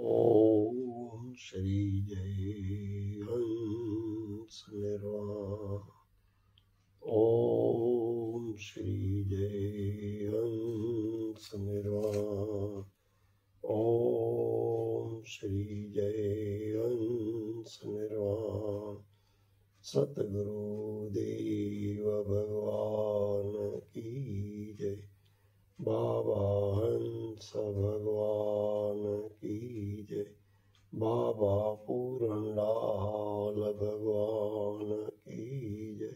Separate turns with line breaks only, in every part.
ओम श्री जय हंस निर्वाण। ओम श्री जय हंस निर्वाण। ओम श्री जय हंस निर्वाण। सतगुरु देव भगवान की जय। बाबा हंस भगवान की जय। बाबा पूरनलाल भगवान की जय।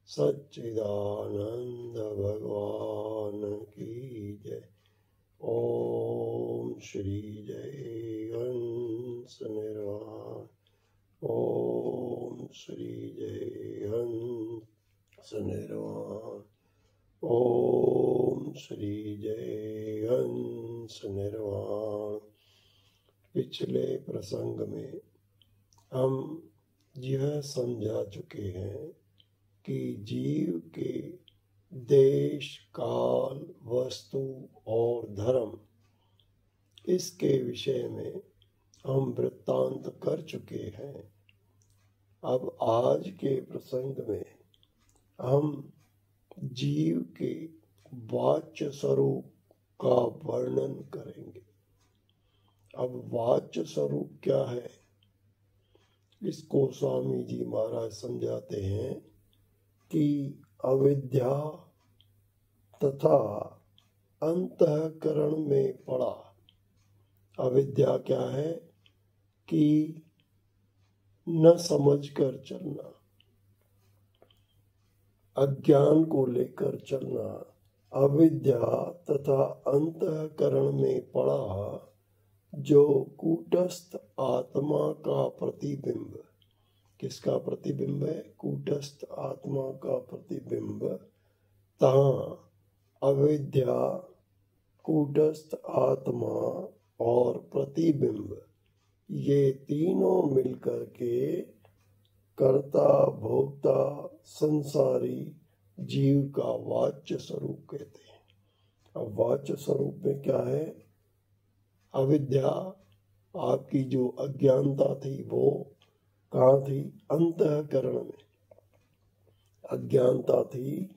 सच्चिदानंद भगवान की जय। ओम श्री जय हंस निर्वाण। ओम श्री जय हंस निर्वाण। ओम श्री जय हंस निर्वाण। पिछले प्रसंग में हम यह समझा चुके हैं कि जीव के देश, काल, वस्तु और धर्म, इसके विषय में हम वृत्तांत कर चुके हैं। अब आज के प्रसंग में हम जीव के वाच्य स्वरूप का वर्णन करेंगे। अब वाच्य स्वरूप क्या है, इसको स्वामी जी महाराज समझाते हैं कि अविद्या तथा अंतःकरण में पड़ा। अविद्या क्या है कि न समझकर चलना, अज्ञान को लेकर चलना। अविद्या तथा अंतःकरण में पड़ा जो कूटस्थ आत्मा का प्रतिबिंब। किसका प्रतिबिंब है? कूटस्थ आत्मा का प्रतिबिंब। तहाँ अविद्या, कूटस्थ आत्मा और प्रतिबिंब, ये तीनों मिलकर के कर्ता, भोक्ता, संसारी जीव का वाच्य स्वरूप कहते हैं। अब वाच्य स्वरूप में क्या है? अविद्या, आपकी जो अज्ञानता थी वो कहाँ थी? अंतःकरण में अज्ञानता थी।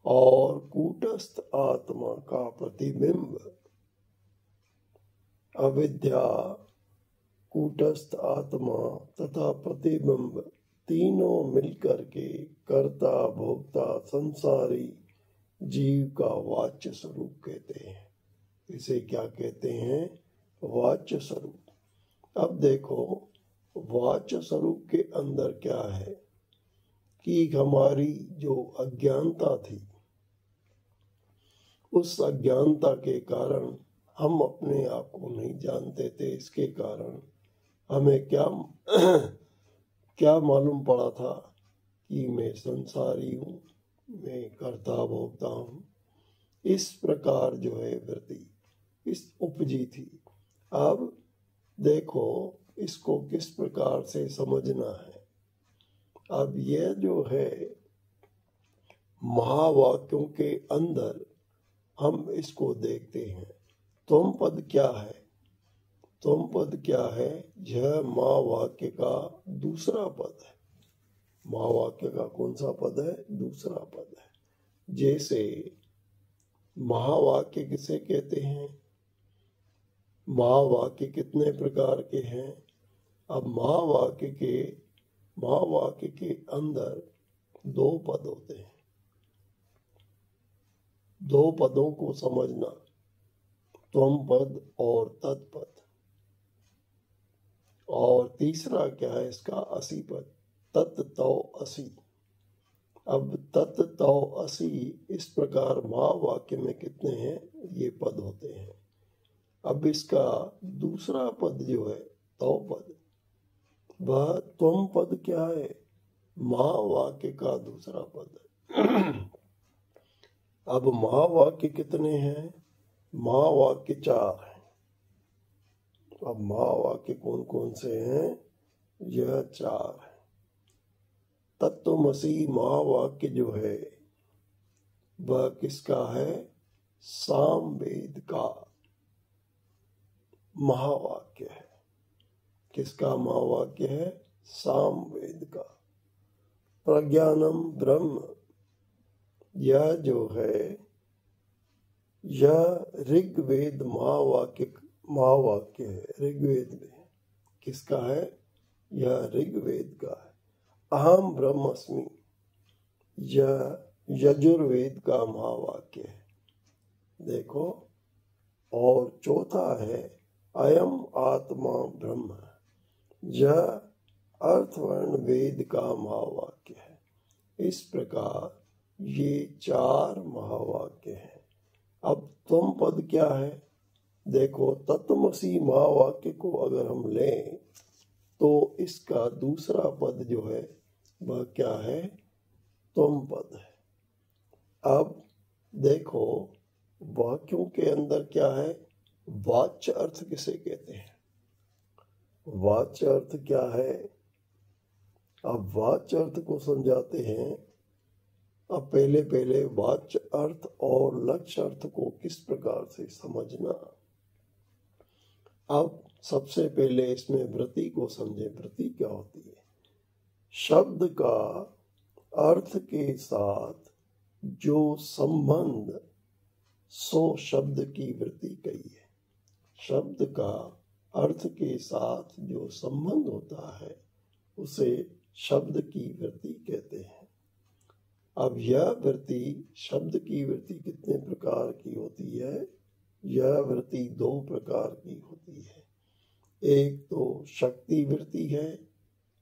और कूटस्थ आत्मा का प्रतिबिंब, अविद्या, कूटस्थ आत्मा तथा प्रतिबिंब तीनों मिलकर के कर्ता, भोक्ता, संसारी जीव का वाच्य स्वरूप कहते हैं। इसे क्या कहते हैं? वाच्य स्वरूप। अब देखो, वाच्य स्वरूप के अंदर क्या है कि हमारी जो अज्ञानता थी, उस अज्ञानता के कारण हम अपने आप को नहीं जानते थे। इसके कारण हमें क्या मालूम पड़ा था कि मैं संसारी हूँ, मैं कर्ता भोक्ता हूँ। इस प्रकार जो है वृत्ति इस उपजी थी। अब देखो इसको किस प्रकार से समझना है। अब यह जो है महावाक्यों के अंदर हम इसको देखते हैं। तुम पद क्या है? तुम पद क्या है? यह महावाक्य का दूसरा पद है। महावाक्य का कौन सा पद है? दूसरा पद है। जैसे महावाक्य किसे कहते हैं? महावाक्य कितने प्रकार के हैं? अब महावाक्य के अंदर दो पद होते हैं। दो पदों को समझना, त्वम पद और तत्पद। और तीसरा क्या है इसका? असि पद, तत् तौ असि। अब तत् तौ असि, इस प्रकार महावाक्य में कितने हैं? ये पद होते हैं। अब इसका दूसरा पद जो है तौ पद, वह त्वम पद क्या है? महावाक्य का दूसरा पद है। अब महावाक्य कितने हैं? महावाक्य 4 हैं। अब महावाक्य कौन कौन से हैं? यह 4 है। तत्वमसि महावाक्य जो है वह किसका है? सामवेद का। महावाक्य है। किसका महावाक्य है? सामवेद का। प्रज्ञानम ब्रह्म, यह जो है यह ऋग्वेद महावाक्य है। ऋग्वेद में किसका है? यह ऋग्वेद का है। अहम ब्रह्मस्मि, यह यजुर्वेद का महावाक्य है। देखो, और चौथा है अयम आत्मा ब्रह्म, यह अर्थवर्ण वेद का महावाक्य है। इस प्रकार ये 4 महावाक्य हैं। अब त्वम पद क्या है? देखो, तत्त्वमसि महावाक्य को अगर हम लें तो इसका दूसरा पद जो है वह क्या है? त्वम पद है। अब देखो, वाक्यों के अंदर क्या है? वाच्य अर्थ किसे कहते हैं? वाच्य अर्थ क्या है? अब वाच्य अर्थ को समझाते हैं। अब पहले वाच्य अर्थ और लक्ष्य अर्थ को किस प्रकार से समझना। अब सबसे पहले इसमें वृत्ति को समझे। वृत्ति क्या होती है? शब्द का अर्थ के साथ जो संबंध, सो शब्द की वृत्ति कही है। शब्द का अर्थ के साथ जो संबंध होता है उसे शब्द की वृत्ति कहते हैं। अब यह वृत्ति, शब्द की वृत्ति कितने प्रकार की होती है? यह वृत्ति 2 प्रकार की होती है। एक तो शक्ति वृत्ति है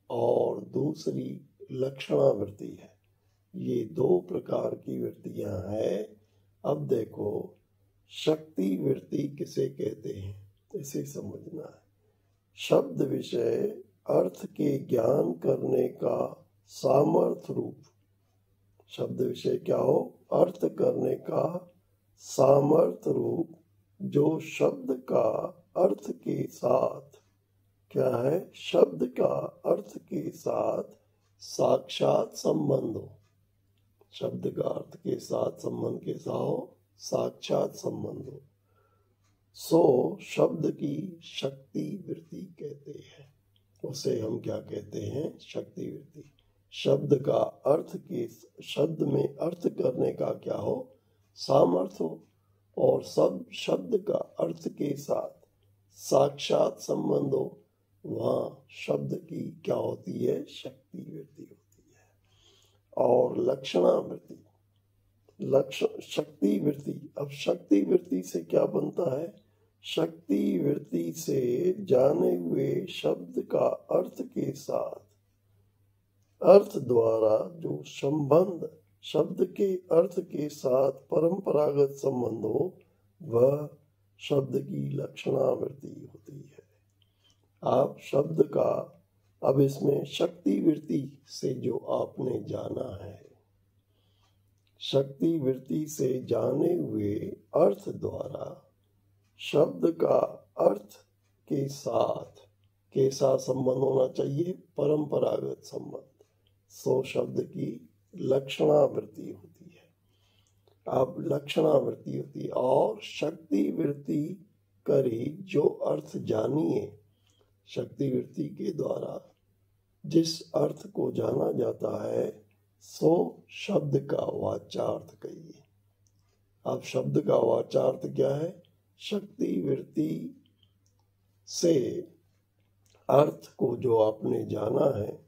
और दूसरी लक्षणा वृत्ति है। ये 2 प्रकार की वृत्तियां हैं। अब देखो, शक्ति वृत्ति किसे कहते हैं इसे समझना है। शब्द विषय अर्थ के ज्ञान करने का सामर्थ्य रूप, शब्द विषय क्या हो? अर्थ करने का सामर्थ्य रूप, जो शब्द का अर्थ के साथ क्या है? शब्द का अर्थ के साथ साक्षात संबंध हो। शब्द का अर्थ के साथ संबंध कैसा हो? साक्षात संबंध हो, सो शब्द की शक्ति वृत्ति कहते हैं। उसे हम क्या कहते हैं? शक्ति वृत्ति। शब्द का अर्थ के, शब्द में अर्थ करने का क्या हो? सामर्थ्य हो, और सब शब्द का अर्थ के साथ साक्षात संबंध हो, वहाँ शब्द की क्या होती है? शक्ति वृत्ति होती है। और लक्षणा वृत्ति, शक्ति वृत्ति। अब शक्ति वृत्ति से क्या बनता है? शक्ति वृत्ति से जाने हुए शब्द का अर्थ के साथ, अर्थ द्वारा जो संबंध, शब्द के अर्थ के साथ परंपरागत संबंध हो, वह शब्द की लक्षणा वृत्ति होती है। आप शब्द का, अब इसमें शक्ति वृत्ति से जो आपने जाना है, शक्ति वृत्ति से जाने हुए अर्थ द्वारा शब्द का अर्थ के साथ कैसा संबंध होना चाहिए? परंपरागत संबंध, सो शब्द की लक्षणा वृत्ति होती है। अब लक्षणा वृत्ति होती है। और शक्ति वृत्ति करी जो अर्थ जानिए, शक्ति वृत्ति के द्वारा जिस अर्थ को जाना जाता है सो शब्द का वाचार्थ कहिए। अब शब्द का वाचार्थ क्या है? शक्ति वृत्ति से अर्थ को जो आपने जाना है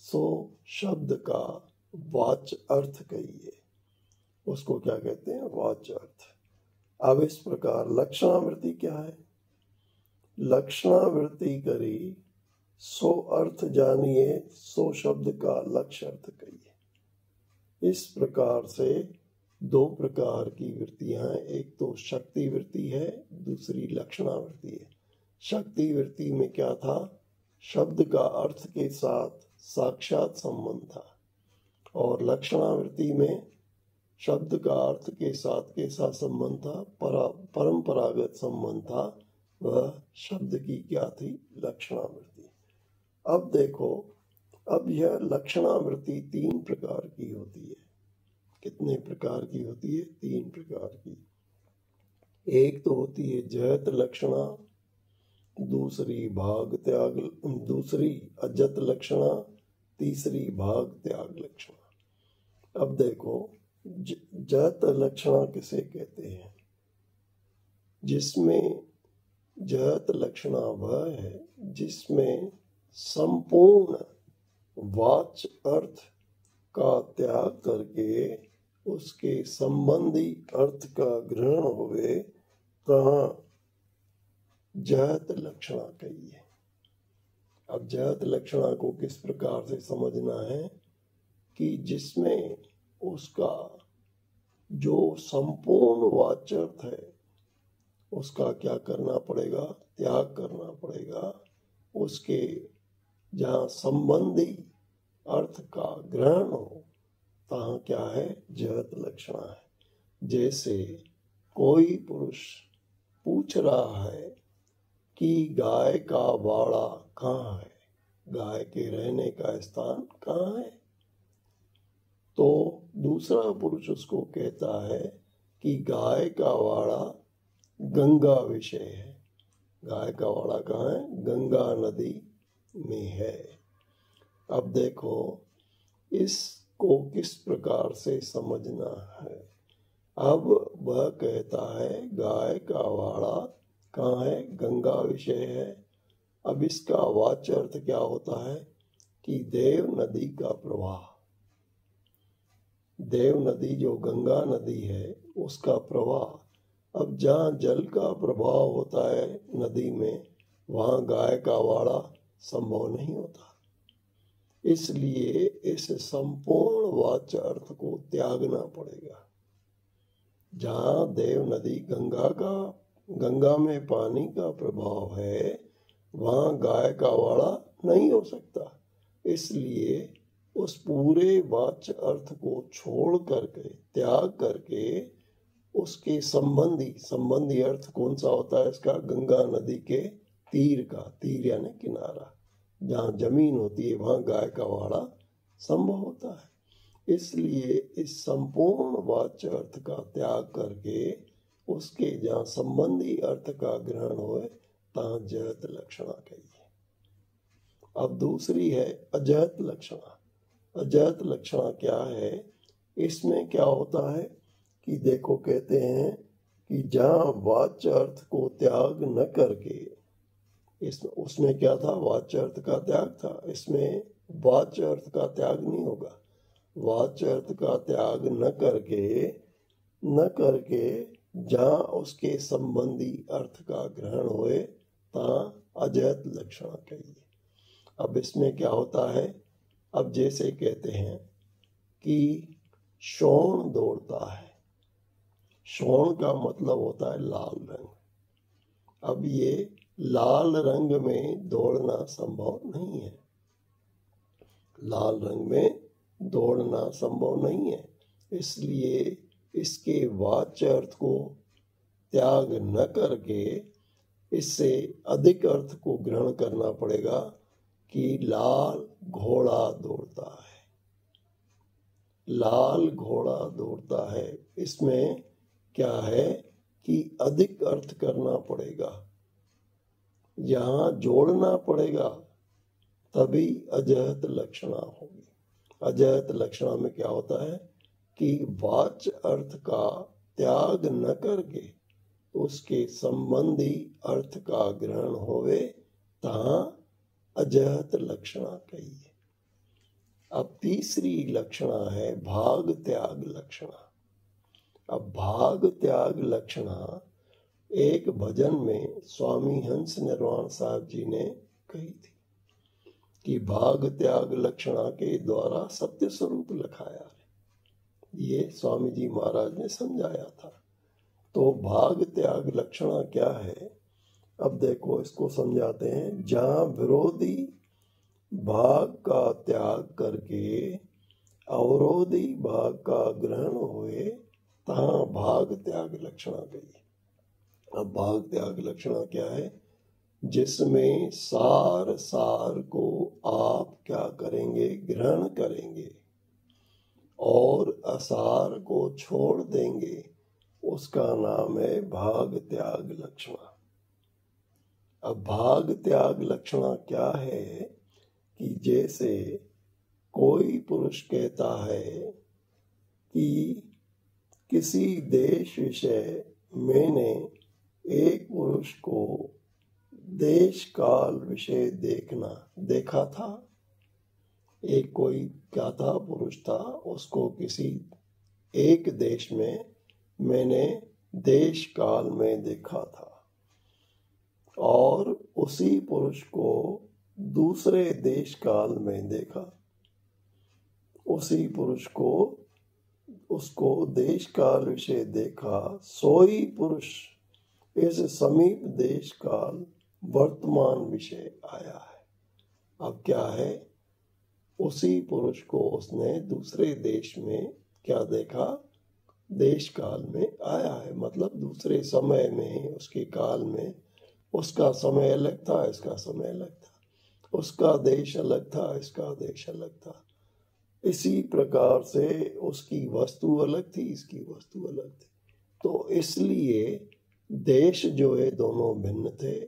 सो शब्द का वाच्य अर्थ कहिए। उसको क्या कहते हैं? वाच्य अर्थ। अब इस प्रकार लक्षणावृत्ति क्या है? लक्षणावृत्ति करी सो अर्थ जानिए, सो शब्द का लक्ष्य अर्थ कहिए। इस प्रकार से 2 प्रकार की वृत्तियां हैं। एक तो शक्ति वृत्ति है, दूसरी लक्षणावृत्ति है। शक्ति वृत्ति में क्या था? शब्द का अर्थ के साथ साक्षात संबंध था, और लक्षणावृत्ति में शब्द का अर्थ के साथ कैसा संबंध था? परंपरागत संबंध था। वह शब्द की क्या थी? लक्षणावृत्ति। अब देखो, अब यह लक्षणावृत्ति 3 प्रकार की होती है। कितने प्रकार की होती है? 3 प्रकार की। एक तो होती है जहत लक्षणा, दूसरी भाग त्याग, दूसरी अजत लक्षणा, तीसरी भाग त्याग लक्षणा। अब देखो जत लक्षणा किसे कहते हैं? जिसमें जत लक्षणा वह है जिसमें संपूर्ण वाच्य अर्थ का त्याग करके उसके संबंधी अर्थ का ग्रहण होवे, तहाँ जहत लक्षणा कहिए। अब जहत लक्षणा को किस प्रकार से समझना है कि जिसमें उसका जो संपूर्ण वाच्य अर्थ है उसका क्या करना पड़ेगा? त्याग करना पड़ेगा। उसके जहाँ संबंधी अर्थ का ग्रहण हो, तहाँ क्या है? जहत लक्षणा है। जैसे कोई पुरुष पूछ रहा है कि गाय का वाड़ा कहाँ है, गाय के रहने का स्थान कहाँ है, तो दूसरा पुरुष उसको कहता है कि गाय का वाड़ा गंगा विषय है। गाय का वाड़ा कहाँ है? गंगा नदी में है। अब देखो इसको किस प्रकार से समझना है। अब वह कहता है गाय का वाड़ा कहाँ है? गंगा विषय है। अब इसका वाच्य अर्थ क्या होता है कि देव नदी का प्रवाह। देव नदी जो गंगा नदी है उसका प्रवाह। अब जहाँ जल का प्रभाव होता है नदी में, वहाँ गाय का वाड़ा संभव नहीं होता। इसलिए इस संपूर्ण वाच्य अर्थ को त्यागना पड़ेगा। जहाँ देव नदी गंगा में पानी का प्रभाव है, वहाँ गाय का वाड़ा नहीं हो सकता। इसलिए उस पूरे वाच्य अर्थ को छोड़ करके, त्याग करके, उसके संबंधी अर्थ कौन सा होता है इसका? गंगा नदी के तीर का, तीर यानी किनारा, जहाँ जमीन होती है वहाँ गाय का वाड़ा संभव होता है। इसलिए इस संपूर्ण वाच्य अर्थ का त्याग करके उसके जहाँ संबंधी अर्थ का ग्रहण होए, तहाँ जहत लक्षणा कहिए। अब दूसरी है अजहत लक्षणा। अजहत लक्षणा क्या है? इसमें क्या होता है कि देखो कहते हैं कि जहाँ वाच्य अर्थ को त्याग न करके, उसमें क्या था? वाच्य अर्थ का त्याग था। इसमें वाच्य अर्थ का त्याग नहीं होगा। वाच्य अर्थ का त्याग न करके जहाँ उसके संबंधी अर्थ का ग्रहण होए, तहाँ अजहत लक्षणा कहिए। अब इसमें क्या होता है? अब जैसे कहते हैं कि शोण दौड़ता है। शोण का मतलब होता है लाल रंग। अब ये लाल रंग में दौड़ना संभव नहीं है। लाल रंग में दौड़ना संभव नहीं है। इसलिए इसके वाच्य अर्थ को त्याग न करके इससे अधिक अर्थ को ग्रहण करना पड़ेगा कि लाल घोड़ा दौड़ता है। लाल घोड़ा दौड़ता है, इसमें क्या है कि अधिक अर्थ करना पड़ेगा, यहाँ जोड़ना पड़ेगा, तभी अजहत लक्षणा होगी। अजहत लक्षणा में क्या होता है कि वाच्य अर्थ का त्याग न करके उसके संबंधी अर्थ का ग्रहण होवे, तहाँ अजहत लक्षणा कहिए। अब तीसरी लक्षणा है भाग त्याग लक्षणा। अब भाग त्याग लक्षणा एक भजन में स्वामी हंस निर्वाण साहब जी ने कही थी कि भाग त्याग लक्षणा के द्वारा सत्य स्वरूप लखाया है। ये स्वामी जी महाराज ने समझाया था। तो भाग त्याग लक्षणा क्या है? अब देखो इसको समझाते हैं। जहाँ विरोधी भाग का त्याग करके अवरोधी भाग का ग्रहण होए, तहाँ भाग त्याग लक्षणा कही। अब भाग त्याग लक्षणा क्या है? जिसमें सार को आप क्या करेंगे? ग्रहण करेंगे और असार को छोड़ देंगे, उसका नाम है भाग त्याग लक्षणा। अब भाग त्याग लक्षणा क्या है कि जैसे कोई पुरुष कहता है कि किसी देश विषय मैंने एक पुरुष को देश काल विषय देखा था। एक कोई क्या था, पुरुष था, उसको किसी एक देश में मैंने देश काल में देखा था और उसी पुरुष को दूसरे देश काल में देखा। उसी पुरुष को उसको देश काल विषय देखा, सोई पुरुष इस समीप देश काल वर्तमान विषय आया है। अब क्या है, उसी पुरुष को उसने दूसरे देश में क्या देखा, देश काल में आया है, मतलब दूसरे समय में, उसके काल में। उसका समय अलग था, इसका समय अलग था, उसका देश अलग था, इसका देश अलग था। इसी प्रकार से उसकी वस्तु अलग थी, इसकी वस्तु अलग थी। तो इसलिए देश जो है दोनों भिन्न थे,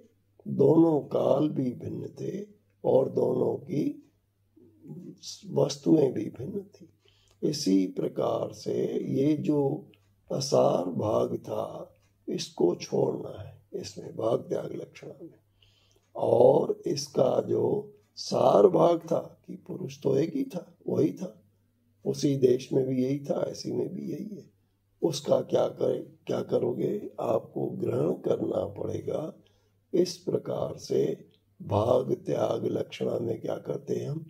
दोनों काल भी भिन्न थे और दोनों की वस्तुएं भी भिन्न थी। इसी प्रकार से ये जो असार भाग था इसको छोड़ना है इसमें भाग त्याग लक्षणा में। और इसका जो सार भाग था कि पुरुष तो एक ही था, वही था, उसी देश में भी यही था, ऐसी में भी यही है, उसका क्या करोगे, आपको ग्रहण करना पड़ेगा। इस प्रकार से भाग त्याग लक्षणा में क्या करते हैं हम,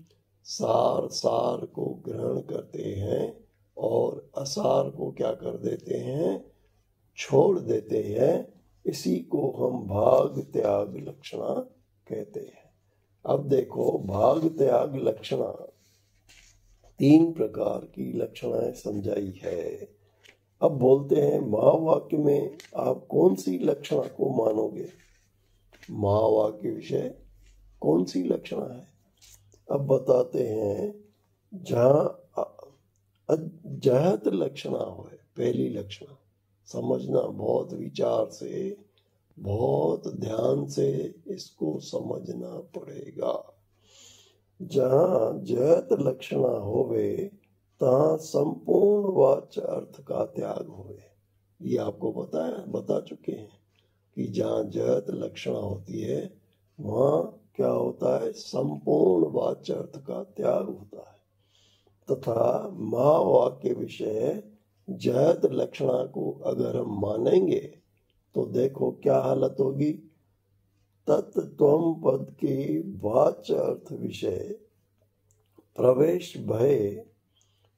सार को ग्रहण करते हैं और असार को क्या कर देते हैं, छोड़ देते हैं। इसी को हम भाग त्याग लक्षणा कहते हैं। अब देखो, भाग त्याग लक्षणा 3 प्रकार की लक्षणाएं समझाई है। अब बोलते हैं महावाक्य में आप कौन सी लक्षणा को मानोगे, महावाक्य विषय कौन सी लक्षणा है। अब बताते हैं, जहाँ जहत लक्षणा हो, पहली लक्षणा समझना, बहुत विचार से, बहुत ध्यान से इसको समझना पड़ेगा। जहाँ जहत लक्षणा होवे तहाँ संपूर्ण वाच्य अर्थ का त्याग होवे। ये आपको बता चुके हैं कि जहाँ जहत लक्षणा होती है वहाँ क्या होता है, संपूर्ण वाच्य अर्थ का त्याग होता है। तथा महावाक्य विषय जहत लक्षणा को अगर हम मानेंगे तो देखो क्या हालत होगी, तत्त्वम पद के वाच्य अर्थ विषय प्रवेश भय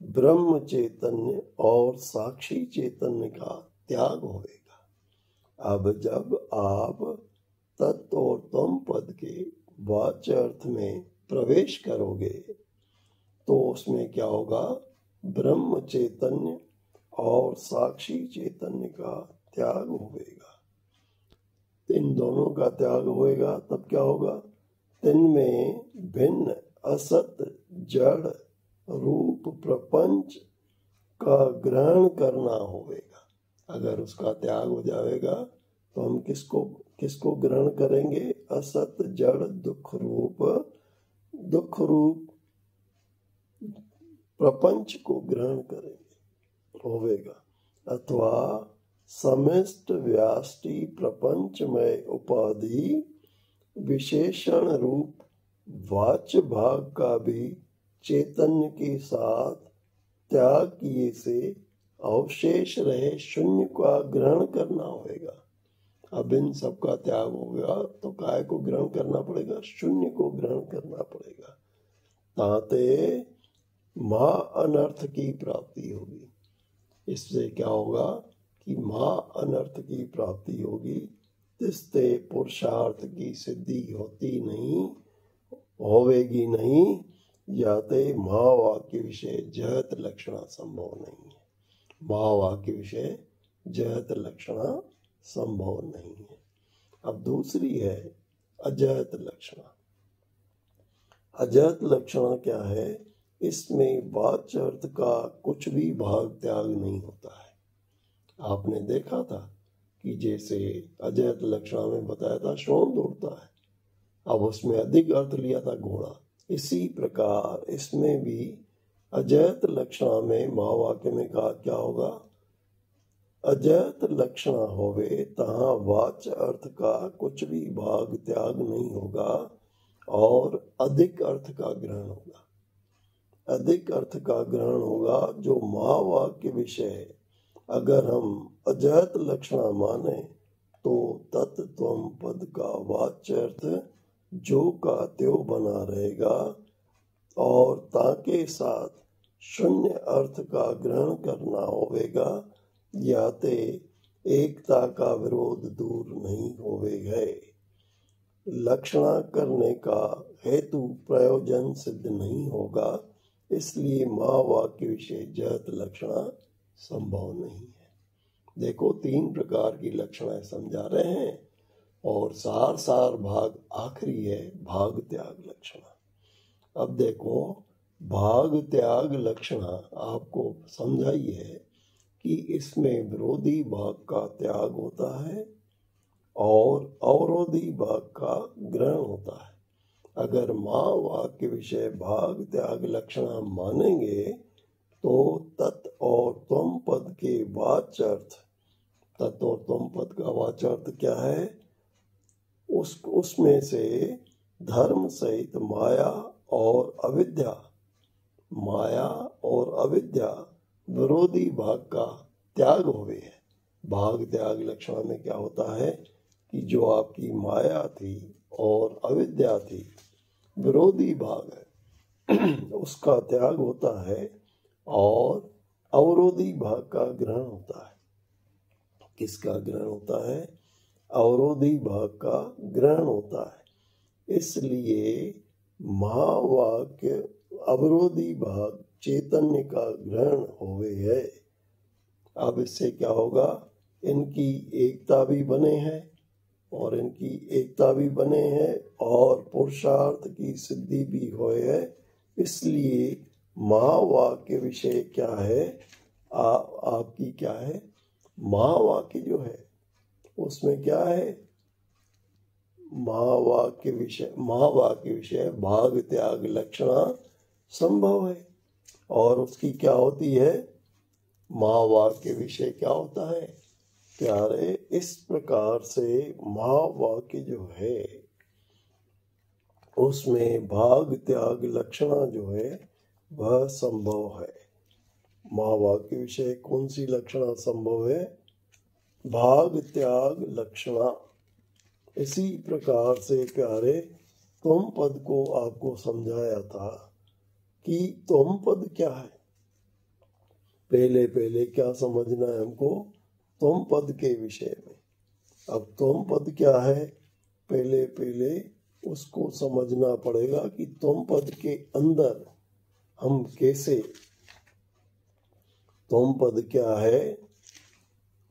ब्रह्म चैतन्य और साक्षी चैतन्य का त्याग होगा। अब जब आप तत्व और त्वम पद के वाच्य अर्थ में प्रवेश करोगे तो उसमें क्या होगा, ब्रह्म चैतन्य और साक्षी चैतन्य का त्याग होगा। इन दोनों का त्याग होएगा तब क्या होगा, तिनमें भिन्न असत जड़ रूप प्रपंच का ग्रहण करना होगा। अगर उसका त्याग हो जाएगा तो हम किसको ग्रहण करेंगे, असत जड़ दुख रूप प्रपंच को ग्रहण करेंगे होवेगा। अथवा समस्त व्याष्टि प्रपंचमय उपाधि विशेषण रूप वाच्य भाग का भी चैतन्य के साथ त्याग किए से अवशेष रहे शून्य का ग्रहण करना होगा। अब इन सबका त्याग होगा तो काय को ग्रहण करना पड़ेगा, शून्य को ग्रहण करना पड़ेगा। ताते महा अनर्थ की प्राप्ति होगी। इससे क्या होगा कि महा अनर्थ की प्राप्ति होगी, जिससे पुरुषार्थ की सिद्धि होती नहीं, होवेगी नहीं, याते महावाक्य विषय जहत लक्षणा संभव नहीं है। महावाक्य विषय जहत लक्षणा संभव नहीं है। अब दूसरी है अजहत लक्षणा। अजहत लक्षणा क्या है, इसमें वाच्य अर्थ का कुछ भी भाग त्याग नहीं होता है। आपने देखा था कि जैसे अजहत लक्षणा में बताया था, श्रवण दौड़ता है, अब उसमें अधिक अर्थ लिया था घोड़ा। इसी प्रकार इसमें भी अजैत लक्षणा में महावाक्य में कहा क्या होगा, अजैत लक्षणा होवे तहाँ वाच्य अर्थ का कुछ भी भाग त्याग नहीं होगा और अधिक अर्थ का ग्रहण होगा। अधिक अर्थ का ग्रहण होगा जो महावाक्य विषय है। अगर हम अजैत लक्षणा माने तो तत्त्वम पद का वाच्य अर्थ जो का त्यो बना रहेगा और ताके साथ शून्य अर्थ का ग्रहण करना होवेगा, याते एकता का विरोध दूर नहीं होवेगा। लक्षणा करने का हेतु प्रयोजन सिद्ध नहीं होगा, इसलिए महावाक्य विषय जैत लक्षणा संभव नहीं है। देखो 3 प्रकार की लक्षणाएं समझा रहे हैं और सार भाग आखिरी है भाग त्याग लक्षणा। अब देखो भाग त्याग लक्षणा आपको समझाई है कि इसमें विरोधी भाग का त्याग होता है और अवरोधी भाग का ग्रहण होता है। अगर महावाक्य विषय भाग त्याग लक्षणा मानेंगे तो तत् और त्वम पद के वाच्य अर्थ, तत् और त्वम पद का वाच्य अर्थ क्या है, उसमें से धर्म सहित माया और अविद्या, माया और अविद्या विरोधी भाग का त्याग होवे है। भाग त्याग लक्षणा में क्या होता है कि जो आपकी माया थी और अविद्या थी, विरोधी भाग है, उसका त्याग होता है और अवरोधी भाग का ग्रहण होता है। किसका ग्रहण होता है, अवरोधी भाग का ग्रहण होता है। इसलिए महावाक्य अवरोधी भाग चैतन्य का ग्रहण होवे है। अब इससे क्या होगा, इनकी एकता भी बने हैं और इनकी एकता भी बने हैं और पुरुषार्थ की सिद्धि भी होए है। इसलिए महावाक्य विषय क्या है, आपकी क्या है, महावाक्य जो है उसमें क्या है, महावाक्य विषय भाग त्याग लक्षणा संभव है। और उसकी क्या होती है, महावाक्य विषय क्या होता है प्यारे, इस प्रकार से महावाक्य जो है उसमें भाग त्याग लक्षणा जो है वह संभव है। महावाक्य विषय कौन सी लक्षणा संभव है, भाग त्याग लक्षणा। इसी प्रकार से प्यारे तुम पद को आपको समझाया था कि तुम पद क्या है। पहले क्या समझना है हमको, तुम पद के विषय में। अब तुम पद क्या है, पहले उसको समझना पड़ेगा कि तुम पद के अंदर हम कैसे, तुम पद क्या है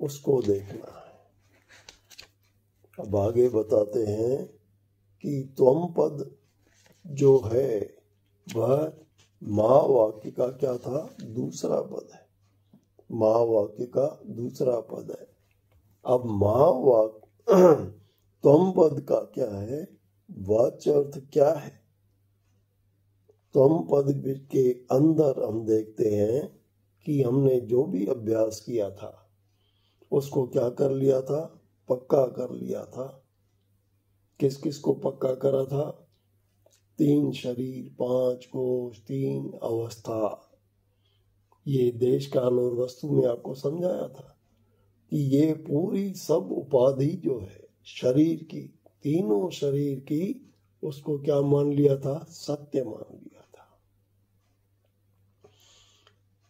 उसको देखना है। अब आगे बताते हैं कि तुम पद जो है वह महावाक्य का क्या था, दूसरा पद है। महावाक्य का दूसरा पद है। अब महावाक्य तुम पद का क्या है, वाच्य अर्थ क्या है। तुम पद के अंदर हम देखते हैं कि हमने जो भी अभ्यास किया था उसको क्या कर लिया था, पक्का कर लिया था। किस किस को पक्का करा था, 3 शरीर, 5 कोश, 3 अवस्था। ये देश काल और वस्तु में आपको समझाया था कि ये पूरी सब उपाधि जो है शरीर की, तीनों शरीर की, उसको क्या मान लिया था, सत्य मान लिया था।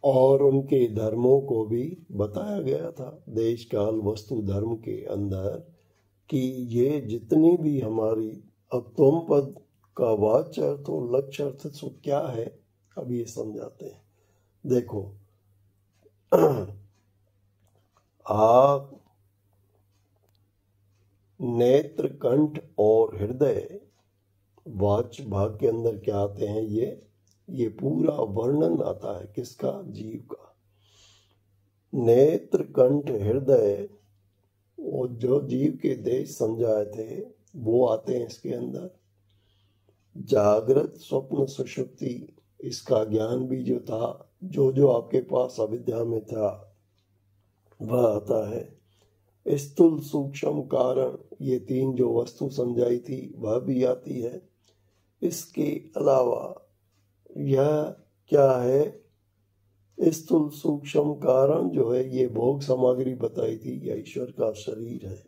और उनके धर्मों को भी बताया गया था देश काल वस्तु धर्म के अंदर कि ये जितनी भी हमारी, अब तुम पद का वाच्य अर्थ और लक्ष्य अर्थ सो क्या है, अब ये समझाते हैं। देखो आँख, नेत्र, कंठ और हृदय वाच्य भाग के अंदर क्या आते हैं, ये पूरा वर्णन आता है किसका, जीव का। नेत्र, कंठ, हृदय, वो जो जीव के देश समझाए थे वो आते हैं इसके अंदर। जागृत स्वप्न सुषुप्ति इसका ज्ञान भी जो था, जो आपके पास अविद्या में था वह आता है। स्थूल सूक्ष्म कारण ये तीन जो वस्तु समझाई थी वह भी आती है। इसके अलावा यह क्या है, स्थूल सूक्ष्म कारण जो है ये भोग सामग्री बताई थी, यह ईश्वर का शरीर है।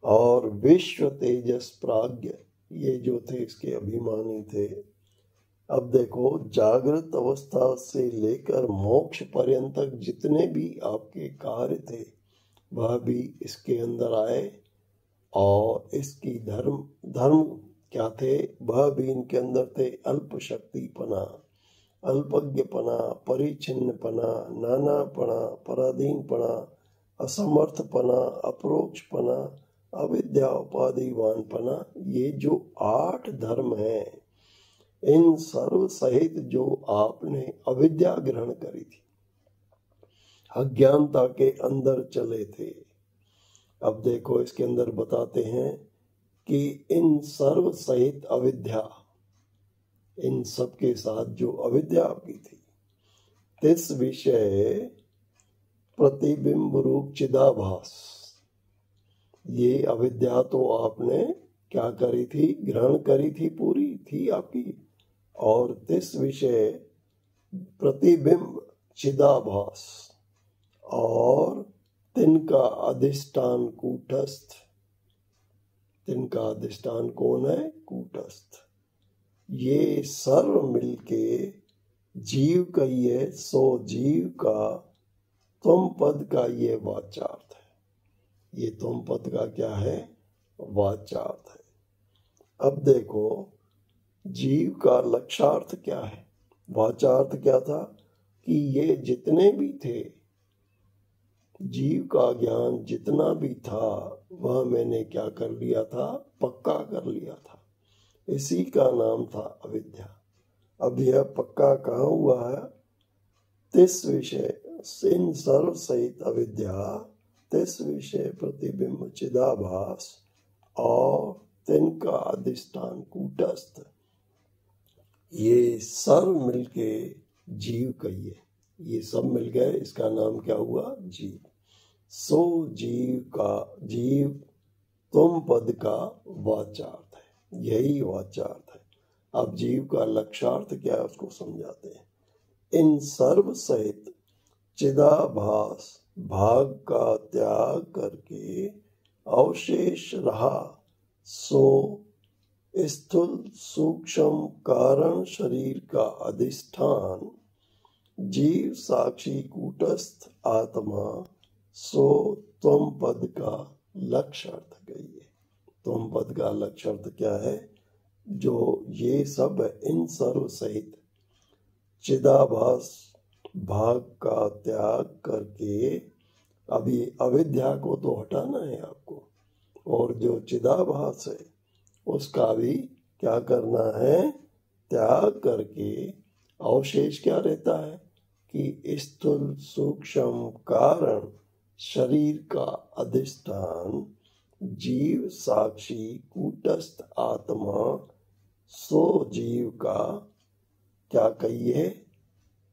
और विश्व तेजस प्राज्ञ ये जो थे इसके अभिमानी थे। अब देखो, जागृत अवस्था से लेकर मोक्ष पर्यंत तक जितने भी आपके कार्य थे वह भी इसके अंदर आए, और इसकी धर्म क्या थे वह भी इनके अंदर थे। अल्प शक्तिपना, अल्पज्ञपना, परिच्छिन्नपना, नानापना, पराधीनपना, असमर्थपना, अप्रोक्षपना, अविद्या उपाधिवानपना, ये जो 8 धर्म हैं, इन सर्व सहित जो आपने अविद्या ग्रहण करी थी, अज्ञानता के अंदर चले थे। अब देखो इसके अंदर बताते हैं कि इन सर्व सहित अविद्या, इन सब के साथ जो अविद्या आपकी थी, तिस विषय प्रतिबिंब रूप चिदाभास, ये अविद्या तो आपने क्या करी थी, ग्रहण करी थी, पूरी थी आपकी। और तिस विषय प्रतिबिंब चिदाभास, और तिनका अधिष्ठान कूटस्थ, तिनका अधिष्ठान कौन है, कूटस्थ। ये सर्व मिलके जीव कहिए, सो जीव का तुम पद का ये वाचार्थ है। ये तुम पद का क्या है, वाचार्थ है। अब देखो, जीव का लक्ष्यार्थ क्या है, वाचार्थ क्या था कि ये जितने भी थे, जीव का ज्ञान जितना भी था वह मैंने क्या कर लिया था, पक्का कर लिया था। इसी का नाम था अविद्या। अब यह पक्का कहाँ हुआ है, तिस विषय इन सर्व सहित अविद्या, तिस विषय प्रतिबिंब चिदाभास, और तिनका अधिष्ठान कूटस्थ, ये सर्व मिलके जीव कहिए, ये सब मिल गए, इसका नाम क्या हुआ, जीव। सो जीव तुम पद का वाचार्थ है, यही वाचार्थ है। अब जीव का लक्ष्यार्थ क्या है उसको समझाते हैं। इन सर्व सहित चिदाभास भाग का त्याग करके अवशेष रहा, सो स्थूल सूक्ष्म कारण शरीर का अधिष्ठान जीव साक्षी कूटस्थ आत्मा, सो तुम पद का लक्ष्य अर्थ कहिए। तुम पद का लक्ष्य अर्थ क्या है, जो ये सब इन सर्व सहित चिदाभास भाग का त्याग करके, अभी अविद्या को तो हटाना है आपको, और जो चिदाभास है उसका भी क्या करना है, त्याग करके अवशेष क्या रहता है कि स्थूल सूक्ष्म कारण शरीर का अधिष्ठान जीव साक्षी कूटस्थ आत्मा, सो जीव का क्या कहिए,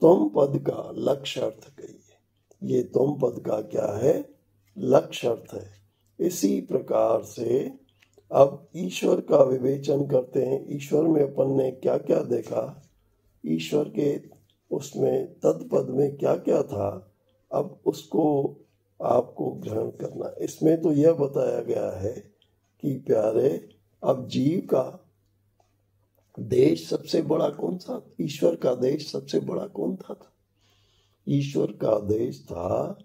तुम पद का लक्ष्य अर्थ कहिए। ये तुम पद का क्या है, लक्ष्य अर्थ है। इसी प्रकार से अब ईश्वर का विवेचन करते हैं। ईश्वर में अपन ने क्या क्या देखा, ईश्वर के उसमें तत्पद में क्या क्या था, अब उसको आपको ग्रहण करना। इसमें तो यह बताया गया है कि प्यारे, अब जीव का देश सबसे बड़ा कौन सा, ईश्वर का देश सबसे बड़ा कौन था, ईश्वर का देश था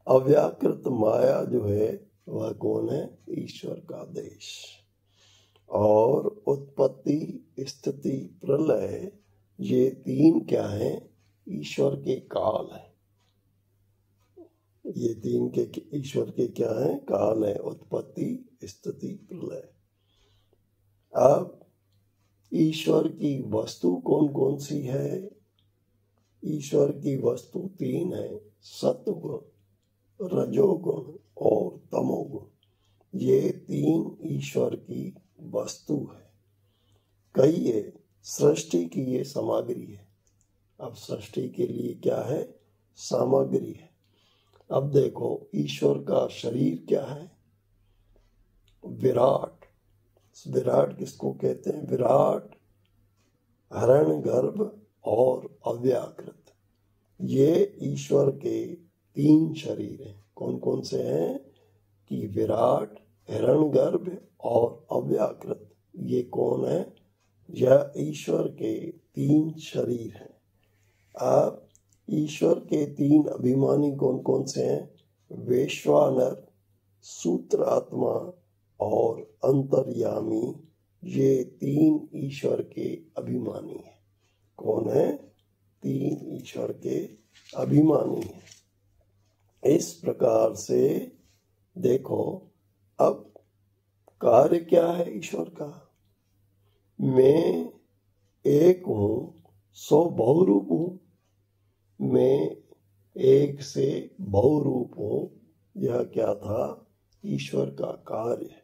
अव्याकृत माया जो है वह कौन है, ईश्वर का देश। और उत्पत्ति स्थिति प्रलय ये तीन क्या है, ईश्वर के काल है। ये तीन के ईश्वर के क्या है, काल है, उत्पत्ति स्थिति प्रलय। अब ईश्वर की वस्तु कौन कौन सी है, ईश्वर की वस्तु तीन है, सत्वगुण, रजोगुण और तमोगुण। ये तीन ईश्वर की वस्तु है। कहिए सृष्टि की ये सामग्री है। अब सृष्टि के लिए क्या है? सामग्री है। अब देखो ईश्वर का शरीर क्या है? विराट। विराट किसको कहते हैं? विराट, हिरण्यगर्भ और अव्याकृत, ये ईश्वर के 3 शरीर हैं। कौन कौन से हैं? कि विराट, हिरण्यगर्भ और अव्याकृत, ये कौन है? यह ईश्वर के 3 शरीर हैं। अब ईश्वर के 3 अभिमानी कौन कौन से हैं? वैश्वानर, सूत्रात्मा और अंतर्यामी, ये 3 ईश्वर के अभिमानी हैं। कौन है? 3 ईश्वर के अभिमानी हैं। इस प्रकार से देखो, अब कार्य क्या है ईश्वर का? मैं एक हूँ, सो बहुरूप हूँ। मैं एक से बहुरूप हूँ, यह क्या था? ईश्वर का कार्य है।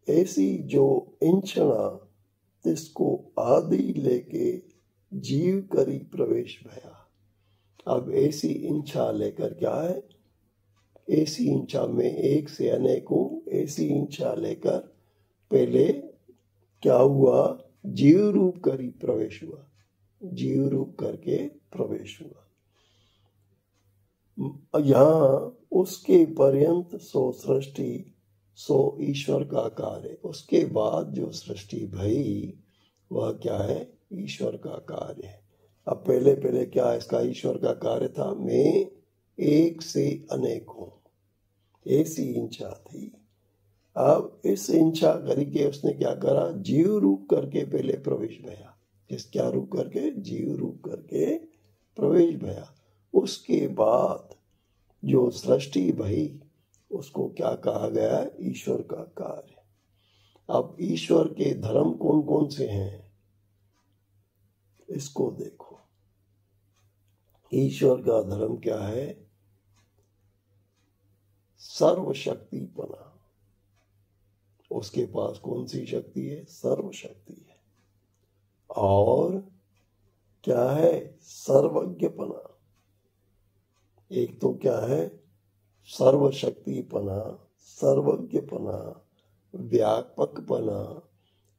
ऐसी जो इंचना तिसको आदि लेके जीव करी प्रवेश भया। अब ऐसी इंचा लेकर क्या है? ऐसी इंचा में एक से अनेक हूँ, ऐसी इंचा लेकर पहले क्या हुआ? जीव रूप करी प्रवेश हुआ, जीव रूप करके प्रवेश हुआ। यहाँ उसके पर्यंत सो सृष्टि, सो ईश्वर का कार्य। उसके बाद जो सृष्टि भई वह क्या है? ईश्वर का कार्य है। अब पहले पहले क्या इसका ईश्वर का कार्य था? मैं एक से अनेक हूँ, ऐसी इंचा थी। अब इस इंचा करके उसने क्या करा? जीव रूप करके पहले प्रवेश भया। किस क्या रूप करके? जीव रूप करके प्रवेश भया। उसके बाद जो सृष्टि भई उसको क्या कहा गया? ईश्वर का कार्य। अब ईश्वर के धर्म कौन कौन से हैं इसको देखो। ईश्वर का धर्म क्या है? सर्वशक्तिपना। उसके पास कौन सी शक्ति है? सर्वशक्ति है। और क्या है? सर्वज्ञपना। एक तो क्या है? सर्वशक्तिपना, सर्वज्ञपना, व्यापकपना,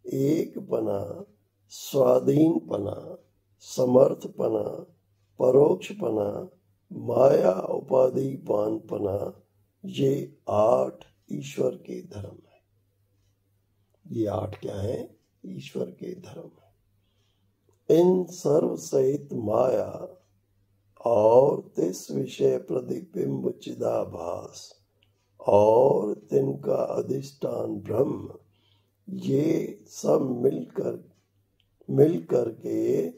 एकपना, स्वाधीनपना, समर्थपना, परोक्षपना, माया उपाधिपानपना, ये 8 ईश्वर के धर्म है। ये 8 क्या है? ईश्वर के धर्म है। इन सर्व सहित माया और तिस विषय प्रतिबिंब चिदाभास और तिनका अधिष्ठान ब्रह्म, ये सब मिलकर के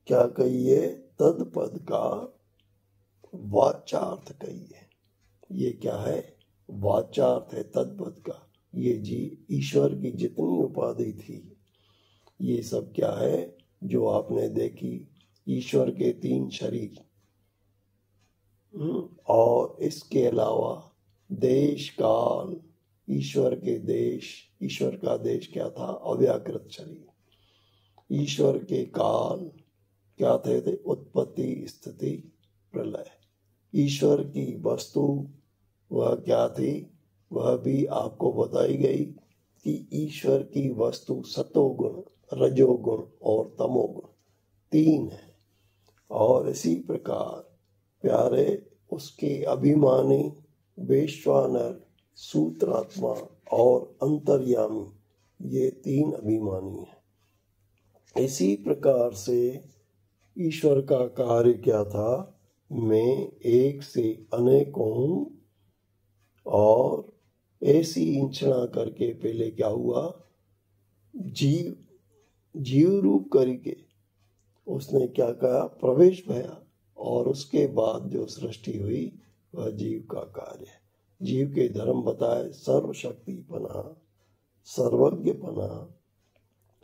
क्या कहिए? तदपद का वाचार्थ कहिए। ये क्या है? वाचार्थ है तदपद का। ये जी ईश्वर की जितनी उपाधि थी ये सब क्या है? जो आपने देखी, ईश्वर के 3 शरीर, और इसके अलावा देश काल, ईश्वर के देश। ईश्वर का देश क्या था? अव्याकृत शरीर। ईश्वर के काल क्या थे? उत्पत्ति, स्थिति, प्रलय। ईश्वर की वस्तु वह क्या थी? वह भी आपको बताई गई कि ईश्वर की वस्तु सतोगुण, रजोगुण और तमोगुण 3 है। और इसी प्रकार प्यारे उसके अभिमानी वैश्वानर, सूत्रात्मा और अंतर्यामी, ये 3 अभिमानी हैं। इसी प्रकार से ईश्वर का कार्य क्या था? मैं एक से अनेक हूँ, और ऐसी इंचना करके पहले क्या हुआ? जीव रूप करके उसने क्या कहा? प्रवेश भया। और उसके बाद जो सृष्टि हुई वह जीव का कार्य है। जीव के धर्म बताए: सर्वशक्तिपना, सर्वज्ञपना,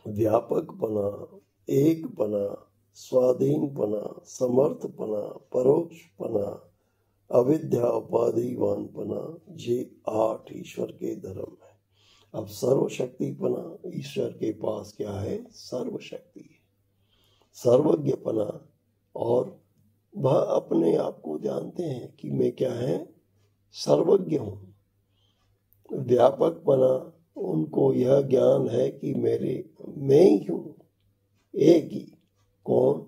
व्यापकपना, एकपना, स्वाधीनपना, समर्थपना, परोक्षपना, अविद्या उपाधिवानपना। ये 8 ईश्वर के धर्म है। अब सर्वशक्तिपना, ईश्वर के पास क्या है? सर्वशक्ति है, सर्वज्ञपना, और वह अपने आप को जानते हैं कि मैं क्या है? सर्वज्ञ हूँ। व्यापकपना, उनको यह ज्ञान है कि मैं ही हूँ, एक ही। कौन?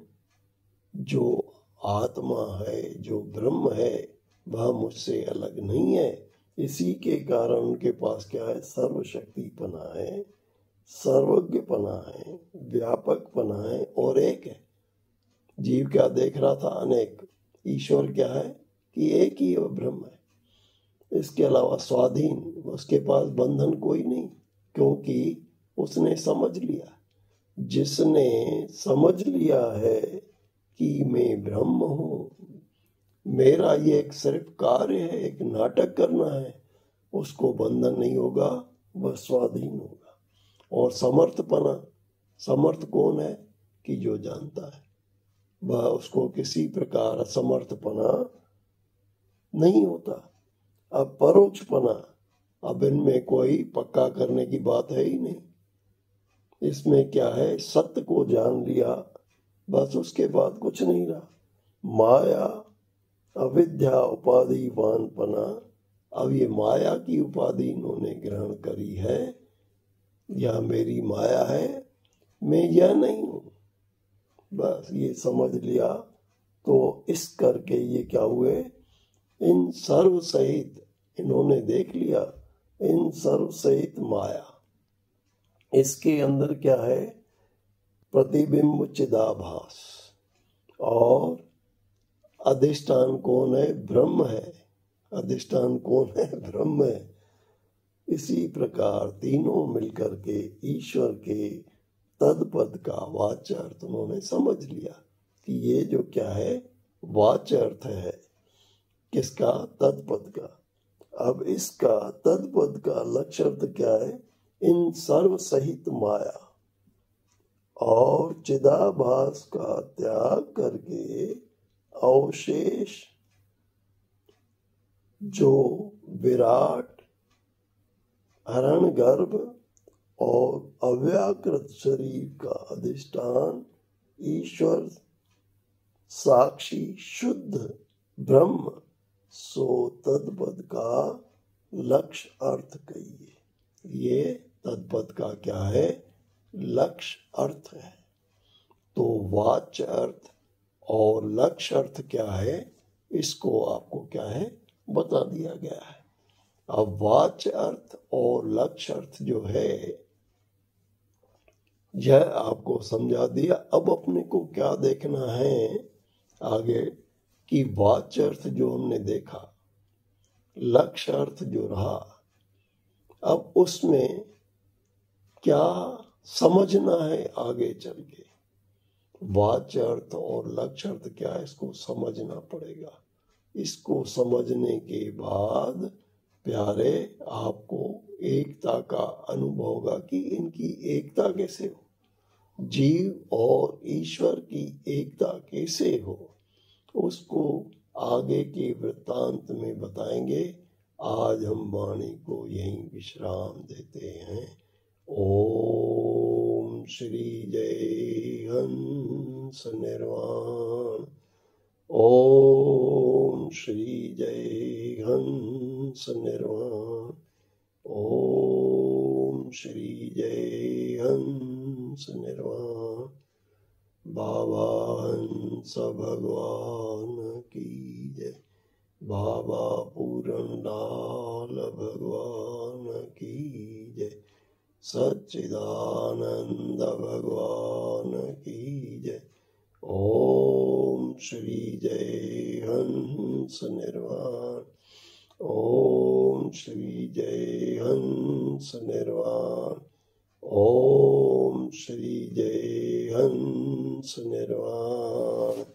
जो आत्मा है, जो ब्रह्म है, वह मुझसे अलग नहीं है। इसी के कारण उनके पास क्या है? सर्वशक्तिपना है, सर्वज्ञपना है, व्यापकपना है और एक है। जीव क्या देख रहा था? अनेक। ईश्वर क्या है? कि एक ही वह ब्रह्म है। इसके अलावा स्वाधीन, उसके पास बंधन कोई नहीं, क्योंकि उसने समझ लिया। जिसने समझ लिया है कि मैं ब्रह्म हूँ, मेरा ये एक सिर्फ कार्य है, एक नाटक करना है, उसको बंधन नहीं होगा, वह स्वाधीन होगा। और समर्थपना, समर्थ कौन है? कि जो जानता है, वह उसको किसी प्रकार असमर्थपना नहीं होता। अब परोक्षपना, अब इनमें कोई पक्का करने की बात है ही नहीं। इसमें क्या है? सत्य को जान लिया, बस उसके बाद कुछ नहीं रहा। माया, अविद्या, उपाधिवानपना, अब ये माया की उपाधि इन्होंने ग्रहण करी है, यह मेरी माया है, मैं यह नहीं हूं। बस ये समझ लिया, तो इस करके ये क्या हुए? इन सर्व सहित इन्होंने देख लिया, इन सर्व सहित माया, इसके अंदर क्या है? प्रतिबिंब चिदाभास, और अधिष्ठान कौन है? ब्रह्म है। अधिष्ठान कौन है? ब्रह्म है। इसी प्रकार तीनों मिलकर के ईश्वर के तदपद का वाच्य अर्थ उन्होंने समझ लिया कि ये जो क्या है? वाच्य अर्थ है। किसका? तदपद का। अब इसका तदपद का लक्ष्य अर्थ क्या है? इन सर्व सहित माया और चिदाभास का त्याग करके अवशेष जो विराट हरण गर्भ और अव्याकृत शरीर का अधिष्ठान ईश्वर साक्षी शुद्ध ब्रह्म, सो तदपद का लक्ष्य अर्थ कहिए। ये तदपद का क्या है? लक्ष्य अर्थ है। तो वाच्य अर्थ और लक्ष्य अर्थ क्या है, इसको आपको क्या है? बता दिया गया है। अब वाच्य अर्थ और लक्ष्य अर्थ जो है, यह आपको समझा दिया। अब अपने को क्या देखना है आगे, कि वाच्य अर्थ जो हमने देखा, लक्ष्य अर्थ जो रहा, अब उसमें क्या समझना है आगे चल के। वाच्य अर्थ और लक्ष्य अर्थ क्या है, इसको समझना पड़ेगा। इसको समझने के बाद प्यारे आपको एकता का अनुभव होगा कि इनकी एकता कैसे हो, जीव और ईश्वर की एकता कैसे हो, उसको आगे के वृत्तांत में बताएंगे। आज हम वाणी को यहीं विश्राम देते हैं। ओम श्री जय हंस निर्वाण। ओम श्री जय हंस निर्वाण। ओम श्री जय हंस निर्वाण। बाबा हंस भगवान की जय। बाबा पूरनलाल भगवान की जय। सच्चिदानंद भगवान की जय। ओम श्री जय हंस निर्वाण। ओम श्री जय हंस निर्वाण। ओम श्री जय हंस निर्वाण।